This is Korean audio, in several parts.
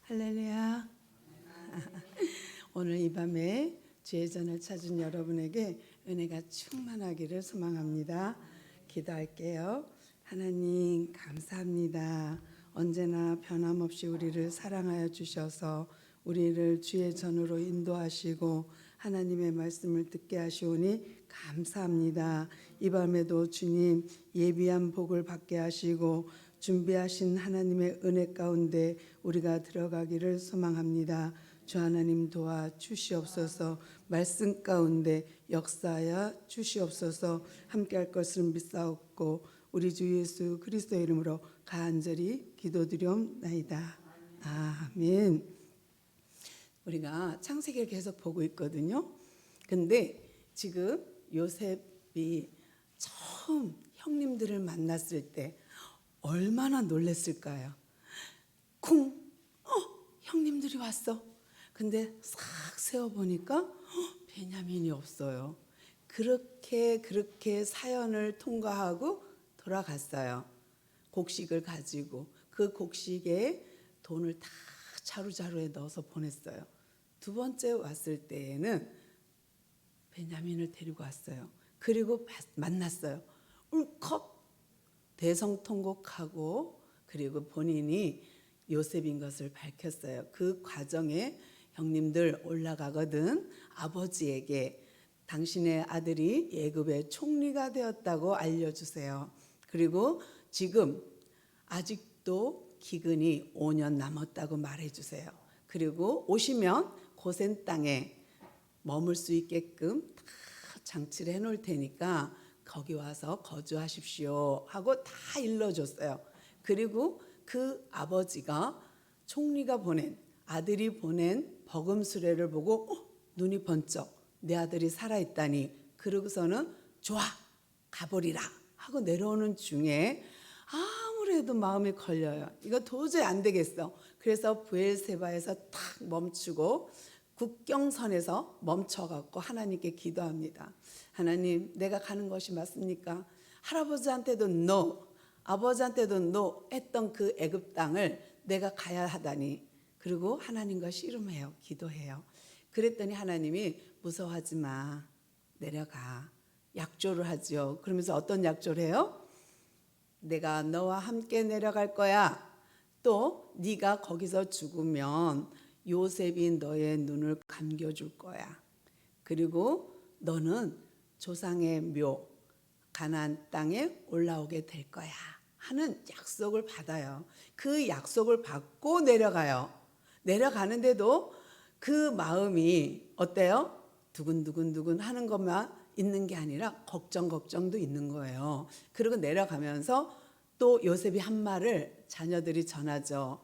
할렐루야. 오늘 이 밤에 주의 전을 찾은 여러분에게 은혜가 충만하기를 소망합니다. 기도할게요. 하나님 감사합니다. 언제나 변함없이 우리를 사랑하여 주셔서 우리를 주의 전으로 인도하시고 하나님의 말씀을 듣게 하시오니 감사합니다. 이 밤에도 주님 예비한 복을 받게 하시고 준비하신 하나님의 은혜 가운데 우리가 들어가기를 소망합니다. 주 하나님 도와 주시옵소서. 말씀 가운데 역사하여 주시옵소서. 함께할 것을 믿사옵고 우리 주 예수 그리스도의 이름으로 간절히 기도드리옵나이다. 아멘. 우리가 창세기를 계속 보고 있거든요. 근데 지금 요셉이 처음 형님들을 만났을 때 얼마나 놀랐을까요? 쿵! 형님들이 왔어. 근데 싹 세어보니까 베냐민이 없어요. 그렇게 사연을 통과하고 돌아갔어요. 곡식을 가지고 그 곡식에 돈을 다 자루자루에 넣어서 보냈어요. 두 번째 왔을 때에는 베냐민을 데리고 왔어요. 그리고 만났어요. 울컥 대성통곡하고 그리고 본인이 요셉인 것을 밝혔어요. 그 과정에 형님들 올라가거든 아버지에게 당신의 아들이 애굽의 총리가 되었다고 알려주세요. 그리고 지금 아직도 기근이 5년 남았다고 말해주세요. 그리고 오시면 고센 땅에 머물 수 있게끔 다 장치를 해놓을 테니까 거기 와서 거주하십시오 하고 다 일러줬어요. 그리고 그 아버지가 총리가 보낸 아들이 보낸 버금 수레를 보고 눈이 번쩍 내 아들이 살아있다니 그러고서는 좋아 가버리라 하고 내려오는 중에 아무래도 마음이 걸려요. 이거 도저히 안 되겠어. 그래서 브엘세바에서 탁 멈추고 국경선에서 멈춰갖고 하나님께 기도합니다. 하나님 내가 가는 것이 맞습니까? 할아버지한테도 no, 아버지한테도 no 했던 그 애굽 땅을 내가 가야 하다니. 그리고 하나님과 씨름해요. 기도해요. 그랬더니 하나님이 무서워하지 마. 내려가. 약조를 하죠. 그러면서 어떤 약조를 해요? 내가 너와 함께 내려갈 거야. 또 네가 거기서 죽으면 요셉이 너의 눈을 감겨줄 거야. 그리고 너는 조상의 묘 가나안 땅에 올라오게 될 거야 하는 약속을 받아요. 그 약속을 받고 내려가요. 내려가는데도 그 마음이 어때요? 두근두근 하는 것만 있는 게 아니라 걱정도 있는 거예요. 그리고 내려가면서 또 요셉이 한 말을 자녀들이 전하죠.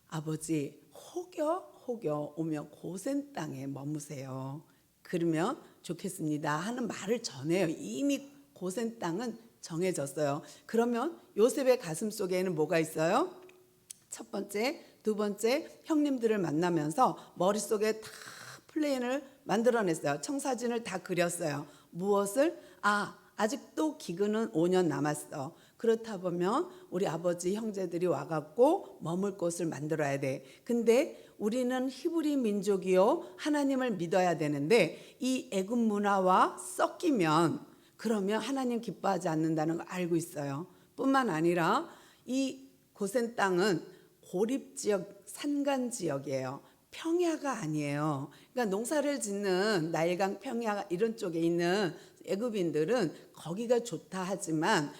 아버지 혹여 오면 고센 땅에 머무세요. 그러면 좋겠습니다 하는 말을 전해요. 이미 고센 땅은 정해졌어요. 그러면 요셉의 가슴 속에는 뭐가 있어요? 첫 번째, 두 번째 형님들을 만나면서 머릿속에 다 플랜을 만들어냈어요. 청사진을 다 그렸어요. 무엇을? 아직도 기근은 5년 남았어. 그렇다 보면 우리 아버지 형제들이 와갖고 머물 곳을 만들어야 돼. 근데 우리는 히브리 민족이요 하나님을 믿어야 되는데 이 애굽 문화와 섞이면 그러면 하나님 기뻐하지 않는다는 걸 알고 있어요. 뿐만 아니라 이 고센 땅은 고립지역, 산간지역이에요. 평야가 아니에요. 그러니까 농사를 짓는 나일강 평야 이런 쪽에 있는 애굽인들은 거기가 좋다 하지만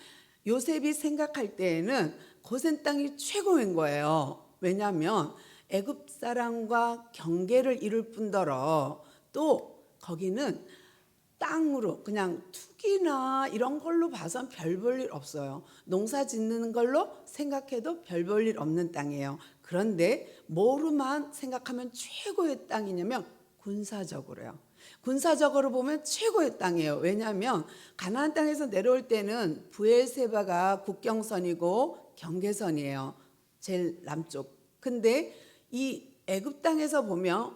요셉이 생각할 때에는 고센 땅이 최고인 거예요. 왜냐하면 애굽 사람과 경계를 이룰 뿐더러 또 거기는 땅으로 그냥 투기나 이런 걸로 봐선 별 볼 일 없어요. 농사 짓는 걸로 생각해도 별 볼 일 없는 땅이에요. 그런데 뭐로만 생각하면 최고의 땅이냐면 군사적으로요. 군사적으로 보면 최고의 땅이에요. 왜냐하면 가나안 땅에서 내려올 때는 브엘세바가 국경선이고 경계선이에요. 제일 남쪽. 근데 이 애굽 땅에서 보면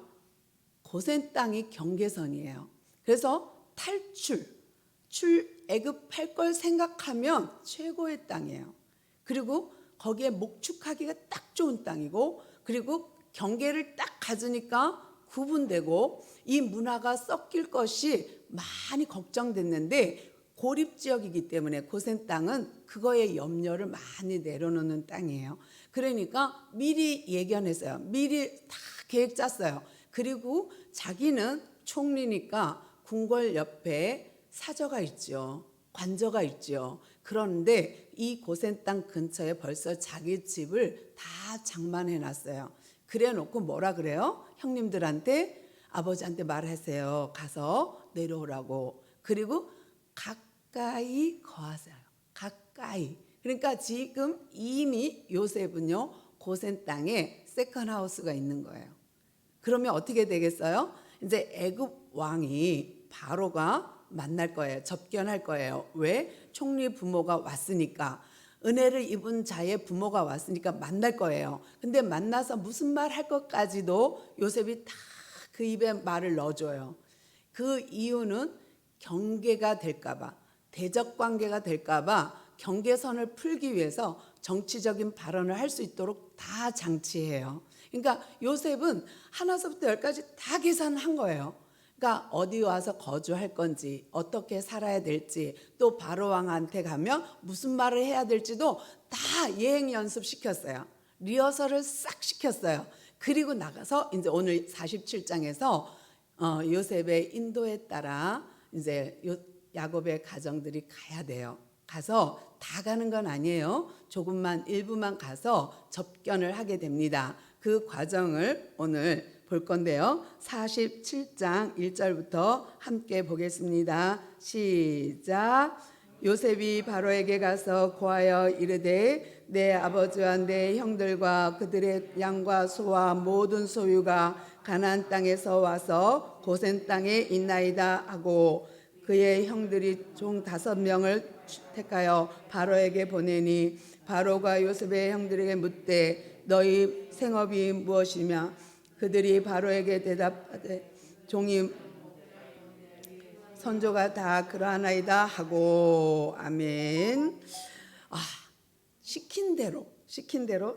고센 땅이 경계선이에요. 그래서 애굽할 걸 생각하면 최고의 땅이에요. 그리고 거기에 목축하기가 딱 좋은 땅이고, 그리고 경계를 딱 가지니까 구분되고, 이 문화가 섞일 것이 많이 걱정됐는데, 고립 지역이기 때문에 고센 땅은 그거에 염려를 많이 내려놓는 땅이에요. 그러니까 미리 예견했어요. 미리 다 계획 짰어요. 그리고 자기는 총리니까 궁궐 옆에 사저가 있죠. 관저가 있죠. 그런데 이 고센 땅 근처에 벌써 자기 집을 다 장만해 놨어요. 그래 놓고 뭐라 그래요? 형님들한테, 아버지한테 말하세요. 가서 내려오라고. 그리고 가까이 거하세요. 가까이. 그러니까 지금 이미 요셉은요, 고센 땅에 세컨하우스가 있는 거예요. 그러면 어떻게 되겠어요? 이제 애굽 왕이 바로가 만날 거예요. 접견할 거예요. 왜? 총리 부모가 왔으니까. 은혜를 입은 자의 부모가 왔으니까 만날 거예요. 근데 만나서 무슨 말 할 것까지도 요셉이 다 그 입에 말을 넣어줘요. 그 이유는 경계가 될까봐, 대적 관계가 될까봐 경계선을 풀기 위해서 정치적인 발언을 할 수 있도록 다 장치해요. 그러니까 요셉은 하나서부터 열까지 다 계산한 거예요. 그러니까 어디 와서 거주할 건지, 어떻게 살아야 될지, 또 바로 왕한테 가면 무슨 말을 해야 될지도 다 예행 연습 시켰어요. 리허설을 싹 시켰어요. 그리고 나가서 이제 오늘 47장에서 요셉의 인도에 따라 이제 야곱의 가정들이 가야 돼요. 가서 다 가는 건 아니에요. 조금만 일부만 가서 접견을 하게 됩니다. 그 과정을 오늘 볼 건데요. 47장 1절부터 함께 보겠습니다. 시작. 요셉이 바로에게 가서 고하여 이르되 내 아버지와 내 형들과 그들의 양과 소와 모든 소유가 가나안 땅에서 와서 고센 땅에 있나이다 하고, 그의 형들이 종 5명을 택하여 바로에게 보내니, 바로가 요셉의 형들에게 묻되 너희 생업이 무엇이며, 그들이 바로에게 대답하되 종이 선조가 다 그러하나이다 하고. 아멘. 시킨 대로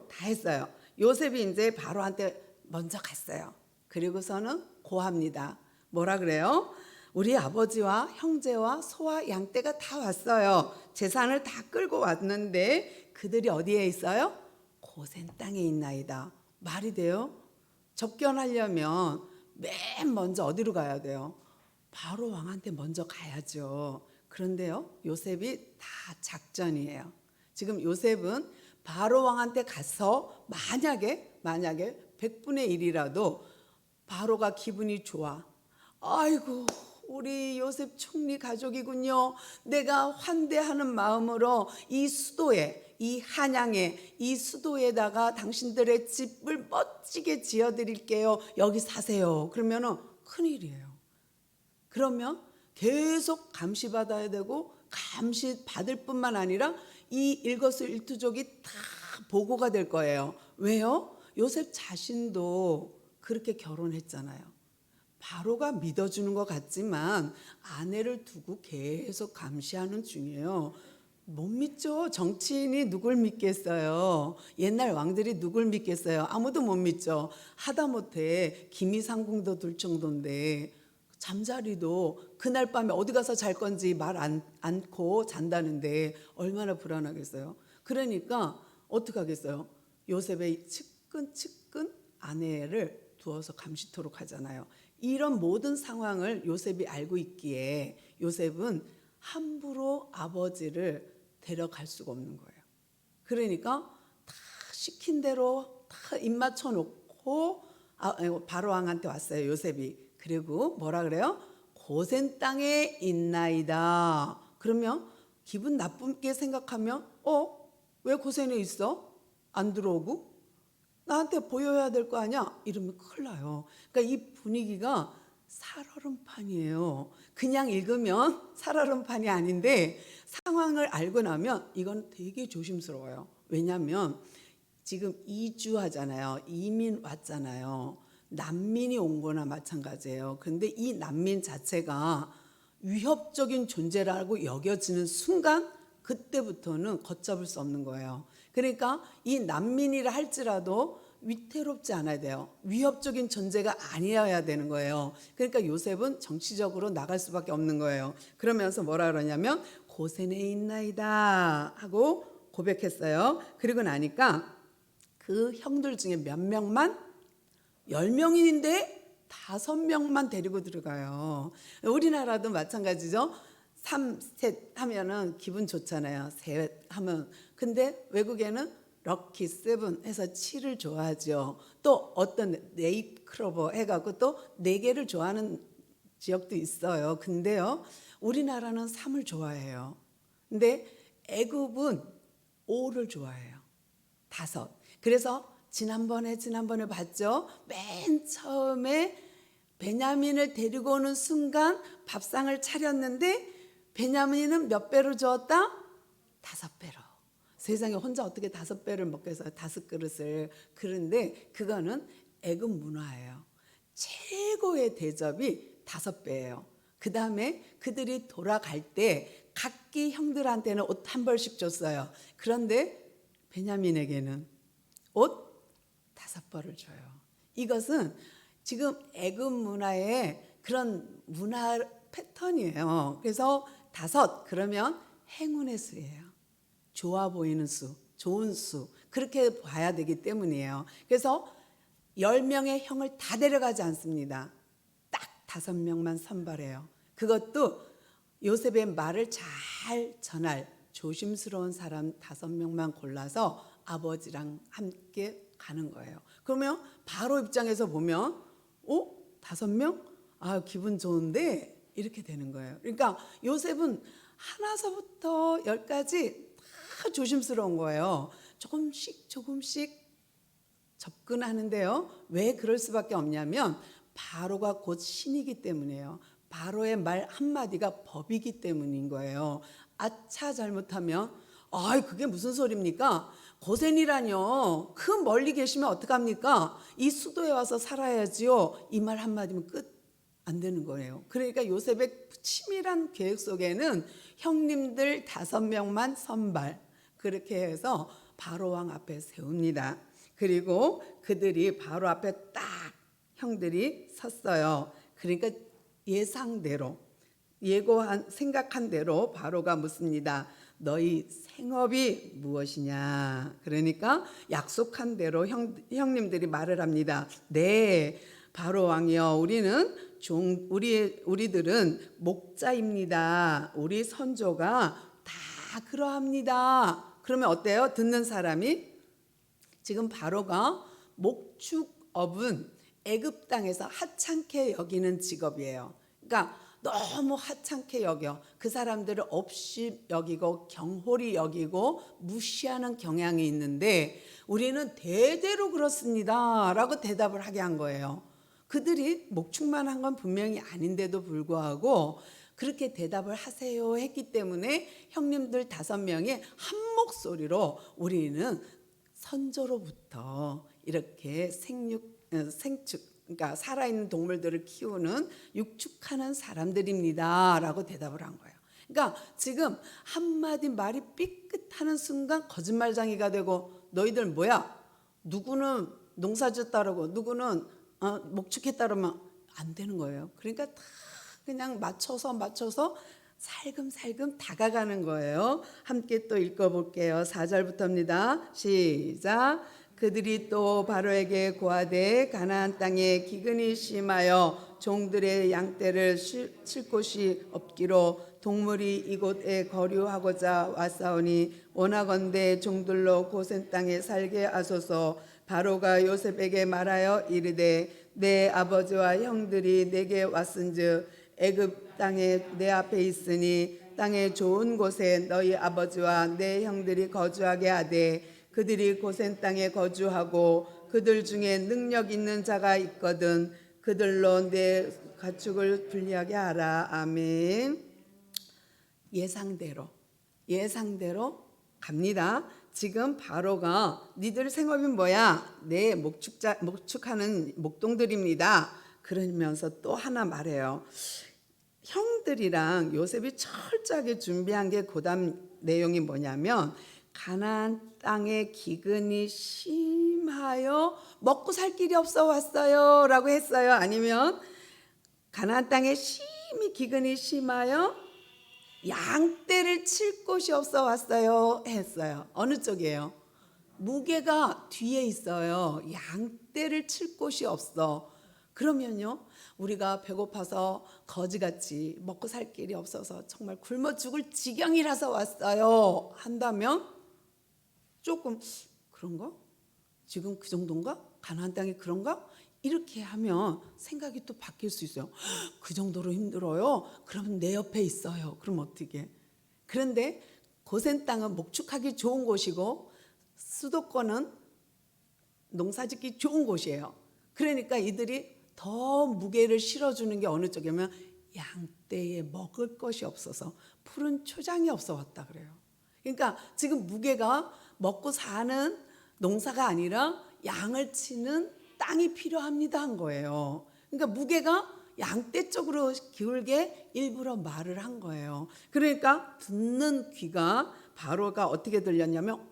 다 했어요. 요셉이 이제 바로한테 먼저 갔어요. 그리고서는 고합니다. 뭐라 그래요? 우리 아버지와 형제와 소와 양떼가 다 왔어요. 재산을 다 끌고 왔는데 그들이 어디에 있어요? 고센 땅에 있나이다. 말이 돼요? 접견하려면 맨 먼저 어디로 가야 돼요? 바로 왕한테 먼저 가야죠. 그런데요, 요셉이 다 작전이에요. 지금 요셉은 바로 왕한테 가서 만약에 100분의 1이라도 바로가 기분이 좋아. 아이고, 우리 요셉 총리 가족이군요. 내가 환대하는 마음으로 이 수도에, 이 한양에, 이 수도에다가 당신들의 집을 멋지게 지어드릴게요. 여기 사세요. 그러면은 큰일이에요. 그러면 계속 감시받아야 되고, 감시받을 뿐만 아니라 이 일거수일투족이 다 보고가 될 거예요. 왜요? 요셉 자신도 그렇게 결혼했잖아요. 바로가 믿어주는 것 같지만 아내를 두고 계속 감시하는 중이에요. 못 믿죠. 정치인이 누굴 믿겠어요. 옛날 왕들이 누굴 믿겠어요. 아무도 못 믿죠. 하다못해 기미상궁도 둘 정도인데, 잠자리도 그날 밤에 어디 가서 잘 건지 말 않고 잔다는데 얼마나 불안하겠어요. 그러니까 어떻게 하겠어요? 요셉의 측근 아내를 두어서 감시토록 하잖아요. 이런 모든 상황을 요셉이 알고 있기에 요셉은 함부로 아버지를 데려갈 수가 없는 거예요. 그러니까 다 시킨 대로 다 입 맞춰 놓고 바로 왕한테 왔어요, 요셉이. 그리고 뭐라 그래요? 고센 땅에 있나이다. 그러면 기분 나쁘게 생각하면 왜 고센에 있어? 안 들어오고? 나한테 보여야 될 거 아니야? 이러면 큰일 나요. 그러니까 이 분위기가 살얼음판이에요. 그냥 읽으면 살얼음판이 아닌데 상황을 알고 나면 이건 되게 조심스러워요. 왜냐하면 지금 이주하잖아요. 이민 왔잖아요. 난민이 온 거나 마찬가지예요. 근데 이 난민 자체가 위협적인 존재라고 여겨지는 순간 그때부터는 걷잡을 수 없는 거예요. 그러니까 이 난민이라 할지라도 위태롭지 않아야 돼요. 위협적인 존재가 아니어야 되는 거예요. 그러니까 요셉은 정치적으로 나갈 수밖에 없는 거예요. 그러면서 뭐라 그러냐면 고센에 있나이다 하고 고백했어요. 그리고 나니까 그 형들 중에 몇 명만 10명인데 5명만 데리고 들어가요. 우리나라도 마찬가지죠. 3, 셋 하면은 기분 좋잖아요. 셋 하면. 근데 외국에는 럭키 세븐 해서 7을 좋아하죠. 또 어떤 네잎클로버 해갖고 또 4개를 좋아하는 지역도 있어요. 근데요, 우리나라는 3을 좋아해요. 근데 애굽은 5를 좋아해요. 5. 그래서 지난번에 봤죠. 맨 처음에 베냐민을 데리고 오는 순간 밥상을 차렸는데 베냐민은 몇 배로 주었다? 5배로. 세상에 혼자 어떻게 5배를 먹겠어요? 5그릇을. 그런데 그거는 애굽 문화예요. 최고의 대접이 5배예요. 그 다음에 그들이 돌아갈 때 각기 형들한테는 옷 한 벌씩 줬어요. 그런데 베냐민에게는 옷 5벌을 줘요. 이것은 지금 애굽 문화의 그런 문화 패턴이에요. 그래서 5 그러면 행운의 수예요. 좋아 보이는 수, 좋은 수 그렇게 봐야 되기 때문이에요. 그래서 10명의 형을 다 데려가지 않습니다. 딱 5명만 선발해요. 그것도 요셉의 말을 잘 전할 조심스러운 사람 5명만 골라서 아버지랑 함께 가는 거예요. 그러면 바로 입장에서 보면 5명? 아, 기분 좋은데 이렇게 되는 거예요. 그러니까 요셉은 하나서부터 10까지 다 조심스러운 거예요. 조금씩 접근하는데요. 왜 그럴 수밖에 없냐면 바로가 곧 신이기 때문이에요. 바로의 말 한마디가 법이기 때문인 거예요. 아차 잘못하면 그게 무슨 소리입니까? 고센이라뇨. 그 멀리 계시면 어떡합니까? 이 수도에 와서 살아야지요. 이 말 한마디면 끝 안 되는 거예요. 그러니까 요셉의 치밀한 계획 속에는 형님들 5명만 선발 그렇게 해서 바로 왕 앞에 세웁니다. 그리고 그들이 바로 앞에 딱 형들이 섰어요. 그러니까 예상대로 생각한 대로 바로가 묻습니다. 너희 생업이 무엇이냐? 그러니까 약속한 대로 형님들이 말을 합니다. 네, 바로 왕이여, 우리들은 목자입니다. 우리 선조가 다 그러합니다. 그러면 어때요? 듣는 사람이 지금 바로가 목축업은 애굽 땅에서 하찮게 여기는 직업이에요. 그러니까 너무 하찮게 여겨 그 사람들을 없이 여기고 경홀히 여기고 무시하는 경향이 있는데 우리는 대대로 그렇습니다 라고 대답을 하게 한 거예요. 그들이 목축만 한 건 분명히 아닌데도 불구하고 그렇게 대답을 하세요 했기 때문에 형님들 5명이 한 목소리로 우리는 선조로부터 이렇게 생축 그러니까 살아있는 동물들을 키우는 육축하는 사람들입니다 라고 대답을 한 거예요. 그러니까 지금 한마디 말이 삐끗하는 순간 거짓말쟁이가 되고 너희들 뭐야? 누구는 농사짓다라고 누구는 목축했다 그러면 안 되는 거예요. 그러니까 다 그냥 맞춰서 살금살금 다가가는 거예요. 함께 또 읽어볼게요. 4절부터입니다. 시작. 그들이 또 바로에게 고하되 가나안 땅에 기근이 심하여 종들의 양떼를 칠 곳이 없기로 동물이 이곳에 거류하고자 왔사오니 원하건대 종들로 고센 땅에 살게 하소서. 바로가 요셉에게 말하여 이르되 내 아버지와 형들이 내게 왔은즉 애굽 땅에 내 앞에 있으니 땅의 좋은 곳에 너희 아버지와 내 형들이 거주하게 하되 그들이 고센 땅에 거주하고 그들 중에 능력 있는 자가 있거든 그들로 내 가축을 분리하게 하라. 아멘. 예상대로 갑니다. 지금 바로가 니들 생업이 뭐야? 내 목축하는 목동들입니다. 그러면서 또 하나 말해요. 형들이랑 요셉이 철저하게 준비한 게 그다음 내용이 뭐냐면 가나안 땅에 기근이 심하여 먹고 살 길이 없어 왔어요 라고 했어요. 아니면 가나안 땅에 심히 기근이 심하여 양떼를 칠 곳이 없어 왔어요 했어요. 어느 쪽이에요? 무게가 뒤에 있어요. 양떼를 칠 곳이 없어. 그러면요, 우리가 배고파서 거지같이 먹고 살 길이 없어서 정말 굶어 죽을 지경이라서 왔어요 한다면 조금 그런가? 지금 그 정도인가? 가나안 땅이 그런가? 이렇게 하면 생각이 또 바뀔 수 있어요. 그 정도로 힘들어요? 그럼 내 옆에 있어요. 그럼 어떻게? 그런데 고센 땅은 목축하기 좋은 곳이고 수도권은 농사짓기 좋은 곳이에요. 그러니까 이들이 더 무게를 실어주는 게 어느 쪽이냐면 양떼에 먹을 것이 없어서 푸른 초장이 없어 왔다 그래요. 그러니까 지금 무게가 먹고 사는 농사가 아니라 양을 치는 땅이 필요합니다 한 거예요. 그러니까 무게가 양떼 쪽으로 기울게 일부러 말을 한 거예요. 그러니까 듣는 귀가 바로가 어떻게 들렸냐면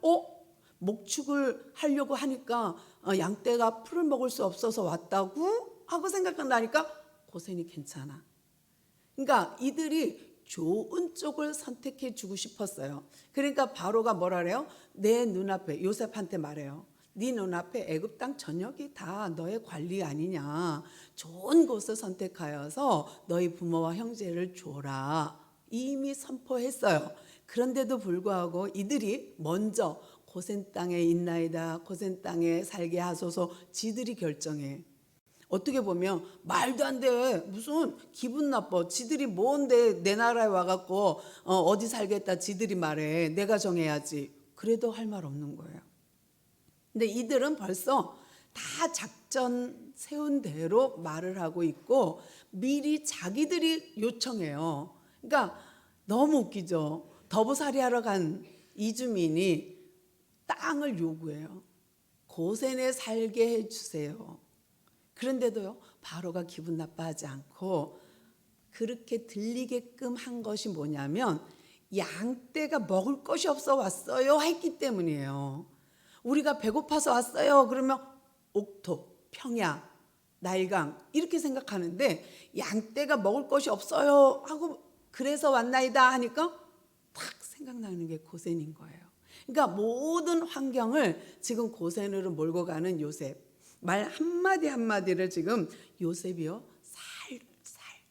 목축을 하려고 하니까 양떼가 풀을 먹을 수 없어서 왔다고 하고 생각한다니까 고센이 괜찮아. 그러니까 이들이 좋은 쪽을 선택해 주고 싶었어요. 그러니까 바로가 뭐라 그래요? 내 눈앞에 요셉한테 말해요. 네 눈앞에 애굽 땅 전역이 다 너의 관리 아니냐. 좋은 곳을 선택하여서 너희 부모와 형제를 줘라. 이미 선포했어요. 그런데도 불구하고 이들이 먼저 고센 땅에 있나이다. 고센 땅에 살게 하소서 지들이 결정해. 어떻게 보면 말도 안 돼. 무슨 기분 나빠. 지들이 뭔데 내 나라에 와갖고 어디 살겠다 지들이 말해. 내가 정해야지. 그래도 할 말 없는 거예요. 근데 이들은 벌써 다 작전 세운 대로 말을 하고 있고 미리 자기들이 요청해요. 그러니까 너무 웃기죠. 더부살이 하러 간 이주민이 땅을 요구해요. 고센에 살게 해주세요. 그런데도요, 바로가 기분 나빠하지 않고 그렇게 들리게끔 한 것이 뭐냐면 양떼가 먹을 것이 없어 왔어요 했기 때문이에요. 우리가 배고파서 왔어요 그러면 옥토, 평야, 나일강 이렇게 생각하는데 양떼가 먹을 것이 없어요 하고 그래서 왔나이다 하니까 딱 생각나는 게 고센인 거예요. 그러니까 모든 환경을 지금 고센으로 몰고 가는 요셉. 말 한마디 한마디를 지금 요셉이요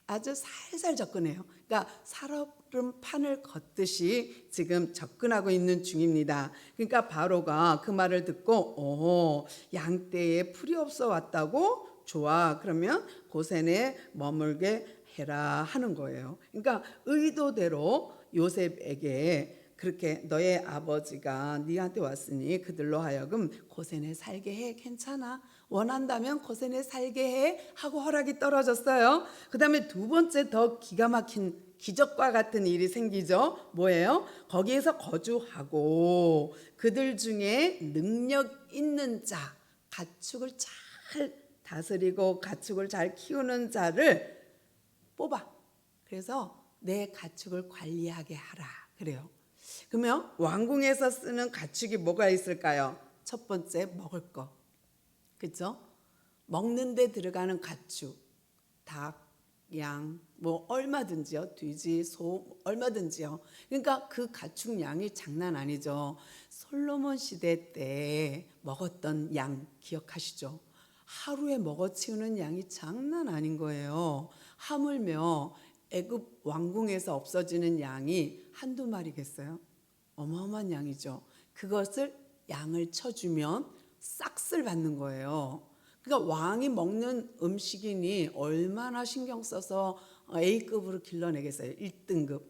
아주 살살 접근해요. 그러니까 살얼음 판을 걷듯이 지금 접근하고 있는 중입니다. 그러니까 바로가 그 말을 듣고 양떼에 풀이 없어 왔다고? 좋아. 그러면 고센에 머물게 해라 하는 거예요. 그러니까 의도대로 요셉에게 그렇게 너의 아버지가 네한테 왔으니 그들로 하여금 고센에 살게 해. 괜찮아. 원한다면 고센에 살게 해 하고 허락이 떨어졌어요. 그 다음에 두 번째 더 기가 막힌 기적과 같은 일이 생기죠. 뭐예요? 거기에서 거주하고 그들 중에 능력 있는 자, 가축을 잘 다스리고 가축을 잘 키우는 자를 뽑아. 그래서 내 가축을 관리하게 하라. 그래요. 그러면 왕궁에서 쓰는 가축이 뭐가 있을까요? 첫 번째 먹을 거. 그렇죠? 먹는 데 들어가는 가축. 닭, 양, 뭐 얼마든지요. 돼지, 소 얼마든지요. 그러니까 그 가축 양이 장난 아니죠. 솔로몬 시대 때 먹었던 양 기억하시죠? 하루에 먹어치우는 양이 장난 아닌 거예요. 하물며 애굽 왕궁에서 없어지는 양이 한두 마리겠어요? 어마어마한 양이죠. 그것을 양을 쳐주면 싹쓸 받는 거예요. 그러니까 왕이 먹는 음식이니 얼마나 신경 써서 A급으로 길러내겠어요. 1등급.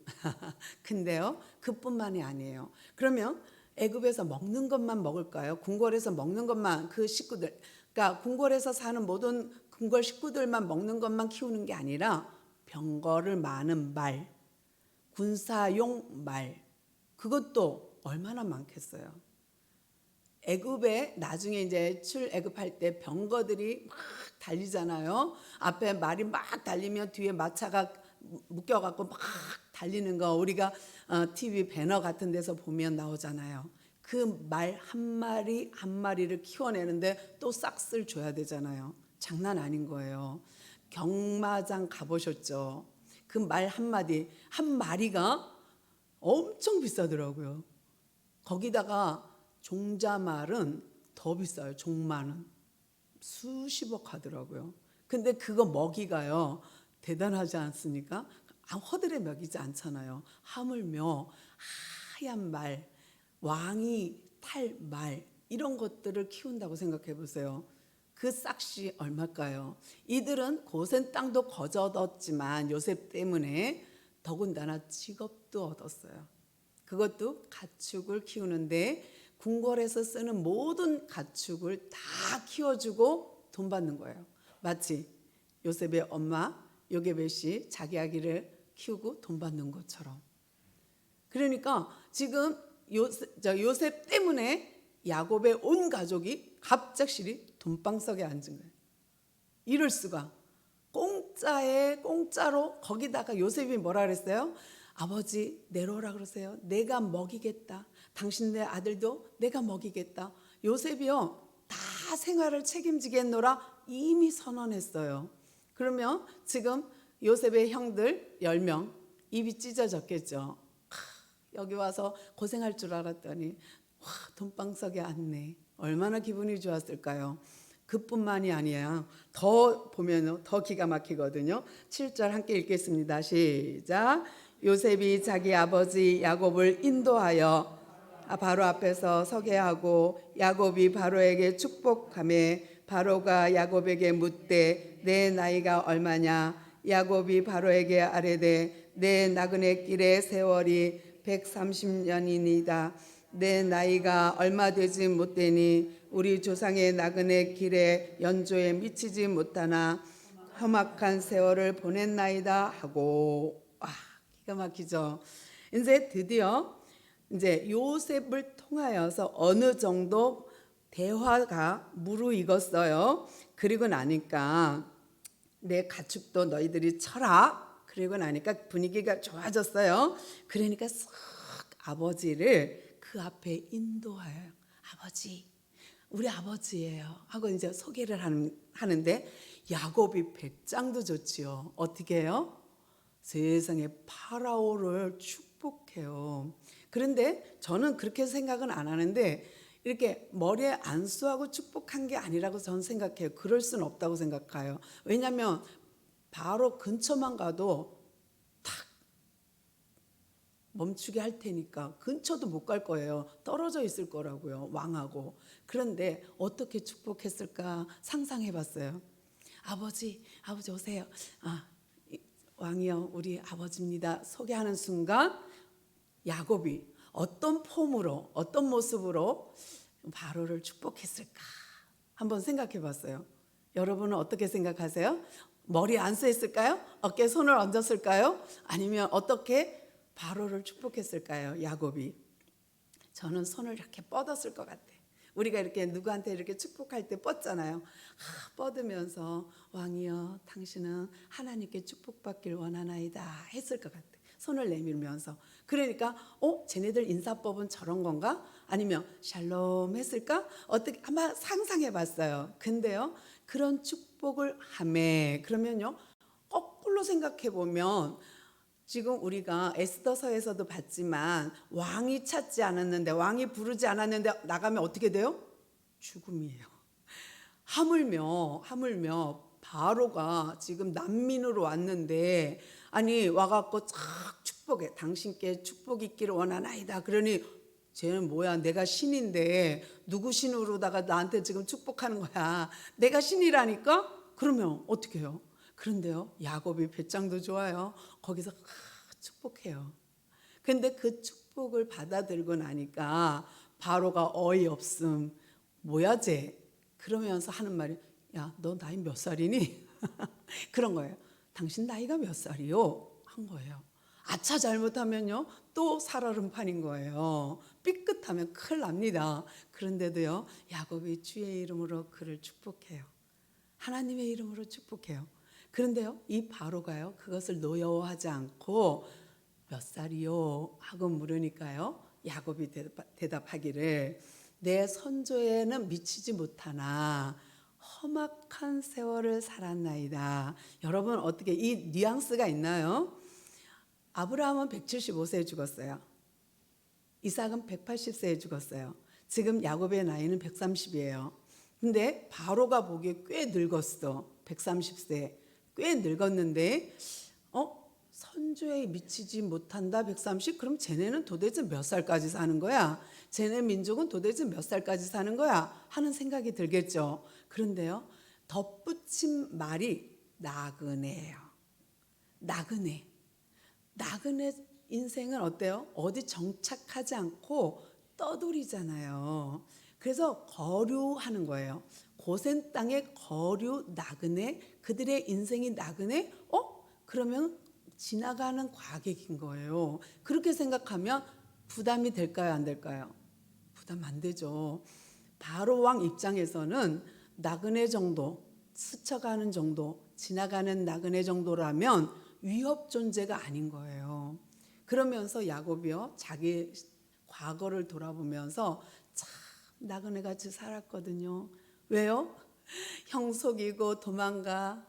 근데요, 그뿐만이 아니에요. 그러면 애굽에서 먹는 것만 먹을까요? 궁궐에서 먹는 것만 그 식구들, 그러니까 궁궐에서 사는 모든 궁궐 식구들만 먹는 것만 키우는 게 아니라 병거를 많은 말, 군사용 말, 그것도 얼마나 많겠어요. 애굽에 나중에 이제 출애굽할 때 병거들이 막 달리잖아요. 앞에 말이 막 달리면 뒤에 마차가 묶여갖고 막 달리는 거 우리가 TV 배너 같은 데서 보면 나오잖아요. 그 말 한 마리 한 마리를 키워내는데 또 싹쓸 줘야 되잖아요. 장난 아닌 거예요. 경마장 가보셨죠? 그 말 한마디 한 마리가 엄청 비싸더라고요. 거기다가 종자말은 더 비싸요. 종마는 수십억 하더라고요. 근데 그거 먹이가요 대단하지 않습니까? 허들에 먹이지 않잖아요. 하물며 하얀 말, 왕이 탈 말 이런 것들을 키운다고 생각해 보세요. 그 싹시 얼마일까요? 이들은 고센 땅도 거저 얻었지만 요셉 때문에 더군다나 직업도 얻었어요. 그것도 가축을 키우는데 궁궐에서 쓰는 모든 가축을 다 키워주고 돈 받는 거예요. 마치 요셉의 엄마 요게벳이 자기 아기를 키우고 돈 받는 것처럼. 그러니까 지금 요셉 때문에 야곱의 온 가족이 갑작스레 돈방석에 앉은 거예요. 이럴 수가. 공짜로 거기다가 요셉이 뭐라 그랬어요? 아버지 내려오라 그러세요. 내가 먹이겠다. 당신네 아들도 내가 먹이겠다. 요셉이요 다 생활을 책임지겠노라 이미 선언했어요. 그러면 지금 요셉의 형들 10명 입이 찢어졌겠죠. 여기 와서 고생할 줄 알았더니 와, 돈방석에 앉네. 얼마나 기분이 좋았을까요? 그뿐만이 아니에요. 더 보면 더 기가 막히거든요. 7절 함께 읽겠습니다. 시작. 요셉이 자기 아버지 야곱을 인도하여 바로 앞에서 서게 하고 야곱이 바로에게 축복하매 바로가 야곱에게 묻되 내 나이가 얼마냐? 야곱이 바로에게 아뢰되 내 나그네 길의 세월이 130년이니이다. 내 나이가 얼마 되지 못되니 우리 조상의 나그네 길의 연조에 미치지 못하나 험악한 세월을 보냈나이다 하고. 기가 막히죠. 이제 드디어 이제 요셉을 통하여서 어느 정도 대화가 무르익었어요. 그리고 나니까 내 가축도 너희들이 쳐라. 그리고 나니까 분위기가 좋아졌어요. 그러니까 쓱 아버지를 그 앞에 인도하여요. 아버지, 우리 아버지예요. 하고 이제 소개를 하는데 야곱이 배짱도 좋지요. 어떻게 해요? 세상에 파라오를 축복해요. 그런데 저는 그렇게 생각은 안 하는데 이렇게 머리에 안수하고 축복한 게 아니라고 저는 생각해요. 그럴 수는 없다고 생각해요. 왜냐하면 바로 근처만 가도 탁 멈추게 할 테니까 근처도 못 갈 거예요. 떨어져 있을 거라고요. 왕하고. 그런데 어떻게 축복했을까 상상해 봤어요. 아버지 오세요. 왕이요 우리 아버지입니다. 소개하는 순간 야곱이 어떤 폼으로 어떤 모습으로 바로를 축복했을까 한번 생각해 봤어요. 여러분은 어떻게 생각하세요? 머리에 안수했을까요? 어깨에 손을 얹었을까요? 아니면 어떻게 바로를 축복했을까요? 야곱이. 저는 손을 이렇게 뻗었을 것 같아. 우리가 이렇게 누구한테 이렇게 축복할 때 뻗잖아요. 뻗으면서 왕이여 당신은 하나님께 축복받길 원하나이다 했을 것 같아. 손을 내밀면서. 그러니까 쟤네들 인사법은 저런 건가? 아니면 샬롬 했을까? 어떻게 아마 상상해 봤어요. 근데요 그런 축복을 하매 그러면요 거꾸로 생각해 보면 지금 우리가 에스더서에서도 봤지만 왕이 찾지 않았는데 왕이 부르지 않았는데 나가면 어떻게 돼요? 죽음이에요. 하물며 바로가 지금 난민으로 왔는데 아니 와갖고 착 축복해. 당신께 축복이 있기를 원하나이다. 그러니 쟤는 뭐야 내가 신인데 누구 신으로다가 나한테 지금 축복하는 거야. 내가 신이라니까? 그러면 어떻게 해요? 그런데요 야곱이 배짱도 좋아요. 거기서 축복해요. 근데 그 축복을 받아들고 나니까 바로가 어이없음. 뭐야 쟤? 그러면서 하는 말이 야 너 나이 몇 살이니? 그런 거예요. 당신 나이가 몇 살이요? 한 거예요. 아차 잘못하면요 또 살얼음판인 거예요. 삐끗하면 큰일 납니다. 그런데도요, 야곱이 주의 이름으로 그를 축복해요. 하나님의 이름으로 축복해요. 그런데요, 이 바로가요, 그것을 노여워하지 않고 몇 살이요? 하고 물으니까요, 야곱이 대답하기를 내 선조에는 미치지 못하나 험악한 세월을 살았나이다. 여러분 어떻게 이 뉘앙스가 있나요? 아브라함은 175세에 죽었어요. 이삭은 180세에 죽었어요. 지금 야곱의 나이는 130이에요. 근데 바로가 보기에 꽤 늙었어. 130세. 꽤 늙었는데 선조에 미치지 못한다 130? 그럼 쟤네는 도대체 몇 살까지 사는 거야? 쟤네 민족은 도대체 몇 살까지 사는 거야? 하는 생각이 들겠죠. 그런데요, 덧붙인 말이 나그네예요. 나그네. 나그네 인생은 어때요? 어디 정착하지 않고 떠돌이잖아요. 그래서 거류하는 거예요. 고센 땅의 거류 나그네, 그들의 인생이 나그네? 그러면 지나가는 과객인 거예요. 그렇게 생각하면 부담이 될까요? 안 될까요? 부담 안 되죠. 바로 왕 입장에서는 나그네 정도, 스쳐가는 정도, 지나가는 나그네 정도라면 위협 존재가 아닌 거예요. 그러면서 야곱이요, 자기 과거를 돌아보면서 참 나그네 같이 살았거든요. 왜요? 형 속이고 도망가,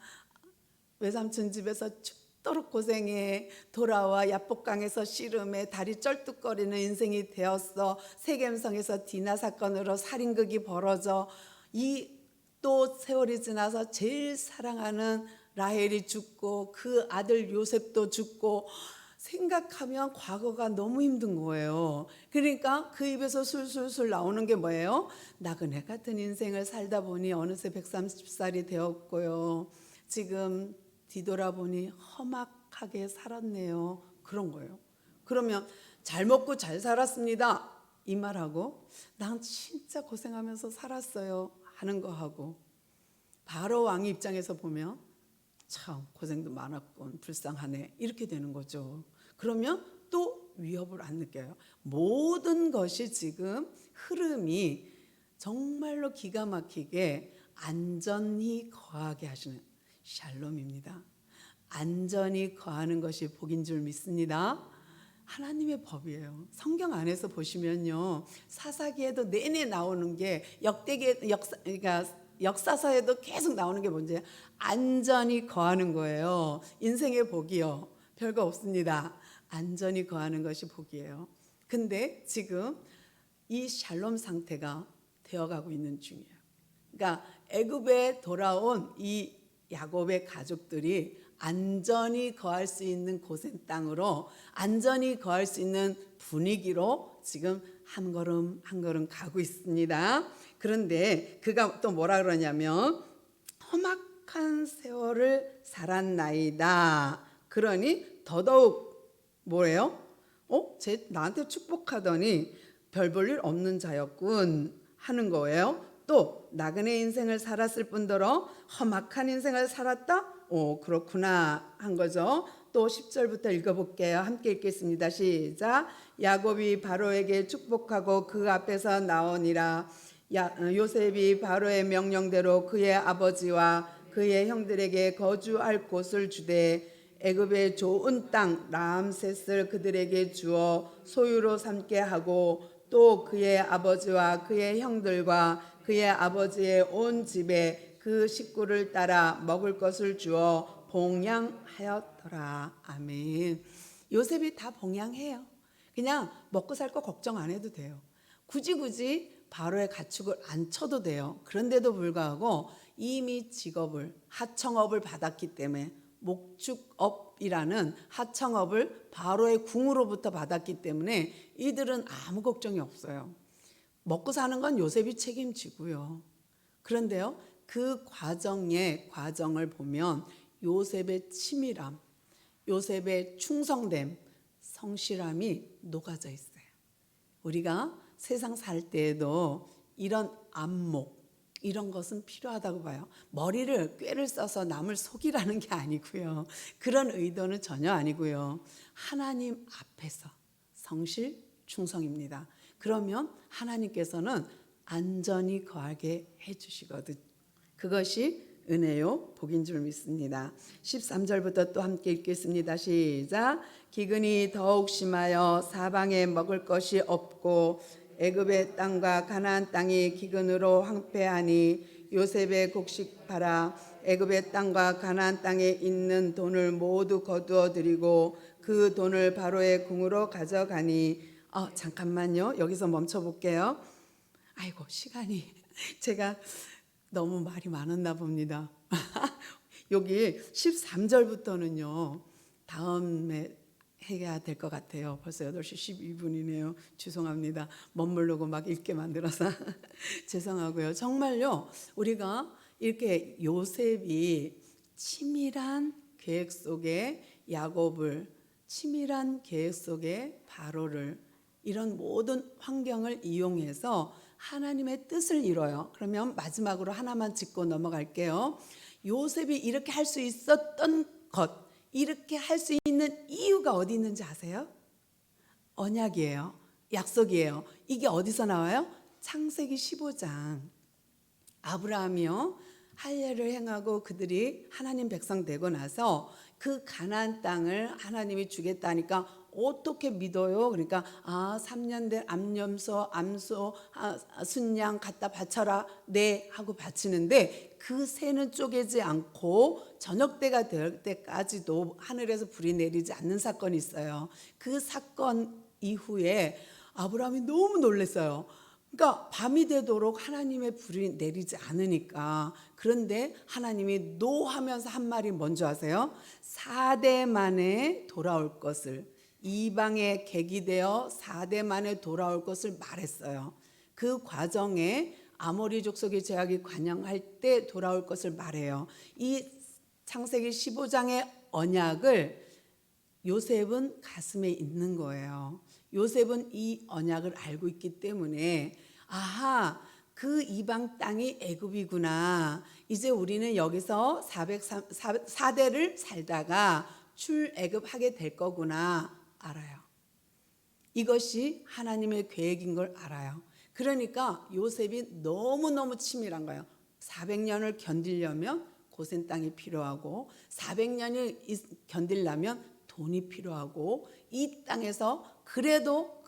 외삼촌 집에서 춥도록 고생해, 돌아와 야복강에서 씨름해, 다리 쩔뚝거리는 인생이 되었어. 세겜성에서 디나 사건으로 살인극이 벌어져, 이 또 세월이 지나서 제일 사랑하는 라헬이 죽고 그 아들 요셉도 죽고, 생각하면 과거가 너무 힘든 거예요. 그러니까 그 입에서 술술술 나오는 게 뭐예요? 나그네 같은 인생을 살다 보니 어느새 130살이 되었고요. 지금 뒤돌아보니 험악하게 살았네요. 그런 거예요. 그러면 잘 먹고 잘 살았습니다, 이 말하고 난 진짜 고생하면서 살았어요 하는 거하고, 바로 왕 입장에서 보면 참 고생도 많았군, 불쌍하네, 이렇게 되는 거죠. 그러면 또 위협을 안 느껴요. 모든 것이 지금 흐름이 정말로 기가 막히게 안전히 거하게 하시는 샬롬입니다. 안전히 거하는 것이 복인 줄 믿습니다. 하나님의 법이에요. 성경 안에서 보시면요, 사사기에도 내내 나오는 게 그러니까 역사서에도 계속 나오는 게 뭔지, 안전히 거하는 거예요. 인생의 복이요, 별거 없습니다. 안전히 거하는 것이 복이에요. 근데 지금 이 샬롬 상태가 되어가고 있는 중이에요. 그러니까 애굽에 돌아온 이 야곱의 가족들이 안전히 거할 수 있는 고센 땅으로, 안전히 거할 수 있는 분위기로 지금 한 걸음 한 걸음 가고 있습니다. 그런데 그가 또 뭐라 그러냐면 험악한 세월을 살았나이다. 그러니 더더욱 뭐예요? 쟤 나한테 축복하더니 별 볼 일 없는 자였군 하는 거예요. 또 나그네 인생을 살았을 뿐더러 험악한 인생을 살았다? 그렇구나 한 거죠. 또 10절부터 읽어볼게요. 함께 읽겠습니다. 시작. 야곱이 바로에게 축복하고 그 앞에서 나오니라. 요셉이 바로의 명령대로 그의 아버지와 그의 형들에게 거주할 곳을 주되 애굽의 좋은 땅 라암셋을 그들에게 주어 소유로 삼게 하고, 또 그의 아버지와 그의 형들과 그의 아버지의 온 집에 그 식구를 따라 먹을 것을 주어 봉양하였더라. 아멘. 요셉이 다 봉양해요. 그냥 먹고 살 거 걱정 안 해도 돼요. 굳이 바로의 가축을 안 쳐도 돼요. 그런데도 불구하고 이미 직업을, 하청업을 받았기 때문에, 목축업이라는 하청업을 바로의 궁으로부터 받았기 때문에 이들은 아무 걱정이 없어요. 먹고 사는 건 요셉이 책임지고요. 그런데요, 그 과정을 보면 요셉의 치밀함, 요셉의 충성됨, 성실함이 녹아져 있어요. 우리가 세상 살 때에도 이런 안목, 이런 것은 필요하다고 봐요. 머리를 꾀를 써서 남을 속이라는 게 아니고요. 그런 의도는 전혀 아니고요. 하나님 앞에서 성실, 충성입니다. 그러면 하나님께서는 안전히 거하게 해주시거든. 그것이 은혜요 복인 줄 믿습니다. 13절부터 또 함께 읽겠습니다. 시작. 기근이 더욱 심하여 사방에 먹을 것이 없고 애굽의 땅과 가나안 땅이 기근으로 황폐하니 요셉의 곡식 팔아 애굽의 땅과 가나안 땅에 있는 돈을 모두 거두어 드리고 그 돈을 바로의 궁으로 가져가니 잠깐만요. 여기서 멈춰 볼게요. 아이고 시간이 제가 너무 말이 많았나 봅니다. 여기 13절부터는요. 다음에 해야 될 것 같아요. 벌써 8시 12분이네요. 죄송합니다. 멋모르고 막 읽게 만들어서 죄송하고요. 정말요. 우리가 이렇게 요셉이 치밀한 계획 속에 야곱을, 치밀한 계획 속에 바로를, 이런 모든 환경을 이용해서 하나님의 뜻을 이뤄요. 그러면 마지막으로 하나만 짚고 넘어갈게요. 요셉이 이렇게 할 수 있었던 것, 이렇게 할 수 있는 이유가 어디 있는지 아세요? 언약이에요. 약속이에요. 이게 어디서 나와요? 창세기 15장. 아브라함이요, 할례를 행하고 그들이 하나님 백성 되고 나서 그 가나안 땅을 하나님이 주겠다니까 어떻게 믿어요? 그러니까 3년 된 암염소, 암소, 순양 갖다 바쳐라. 네 하고 바치는데 그 새는 쪼개지 않고 저녁 때가 될 때까지도 하늘에서 불이 내리지 않는 사건이 있어요. 그 사건 이후에 아브라함이 너무 놀랐어요. 그러니까 밤이 되도록 하나님의 불이 내리지 않으니까. 그런데 하나님이 노하면서 한 말이 뭔지 아세요? 4대 만에 돌아올 것을, 이방에 계기되어 4대 만에 돌아올 것을 말했어요. 그 과정에 아모리 족속의 제약이 관영할 때 돌아올 것을 말해요. 이 창세기 15장의 언약을 요셉은 가슴에 있는 거예요. 요셉은 이 언약을 알고 있기 때문에 그 이방 땅이 애굽이구나. 이제 우리는 여기서 4대를 살다가 출애굽하게 될 거구나 알아요. 이것이 하나님의 계획인 걸 알아요. 그러니까 요셉이 너무너무 치밀한 거예요. 400년을 견디려면 고센 땅이 필요하고 400년을 견디려면 돈이 필요하고 이 땅에서 그래도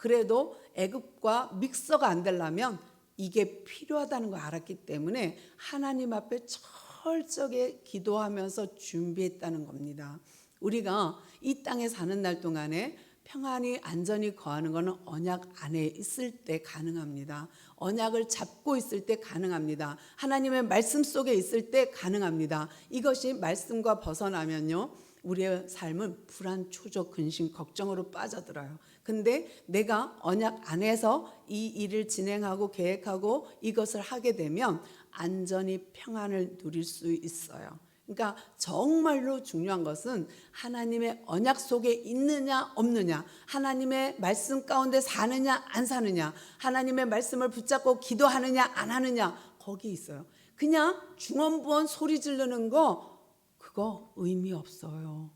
애굽과 믹서가 안 되려면 이게 필요하다는 걸 알았기 때문에 하나님 앞에 철저하게 기도하면서 준비했다는 겁니다. 우리가 이 땅에 사는 날 동안에 평안히 안전히 거하는 것은 언약 안에 있을 때 가능합니다. 언약을 잡고 있을 때 가능합니다. 하나님의 말씀 속에 있을 때 가능합니다. 이것이 말씀과 벗어나면요, 우리의 삶은 불안, 초조, 근심, 걱정으로 빠져들어요. 근데 내가 언약 안에서 이 일을 진행하고 계획하고 이것을 하게 되면 안전히 평안을 누릴 수 있어요. 그러니까 정말로 중요한 것은 하나님의 언약 속에 있느냐 없느냐, 하나님의 말씀 가운데 사느냐 안 사느냐, 하나님의 말씀을 붙잡고 기도하느냐 안 하느냐, 거기 있어요. 그냥 중언부언 소리 지르는 거 그거 의미 없어요.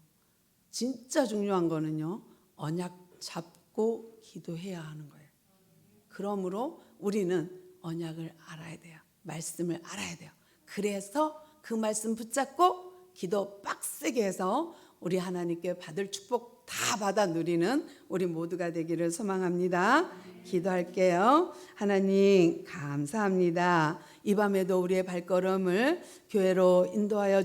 진짜 중요한 거는요, 언약 잡고 기도해야 하는 거예요. 그러므로 우리는 언약을 알아야 돼요. 말씀을 알아야 돼요. 그래서 그 말씀 붙잡고 기도 빡세게 해서 우리 하나님께 받을 축복 다 받아 누리는 우리 모두가 되기를 소망합니다. 기도할게요. 하나님 감사합니다. 이 밤에도 우리의 발걸음을 교회로 인도하여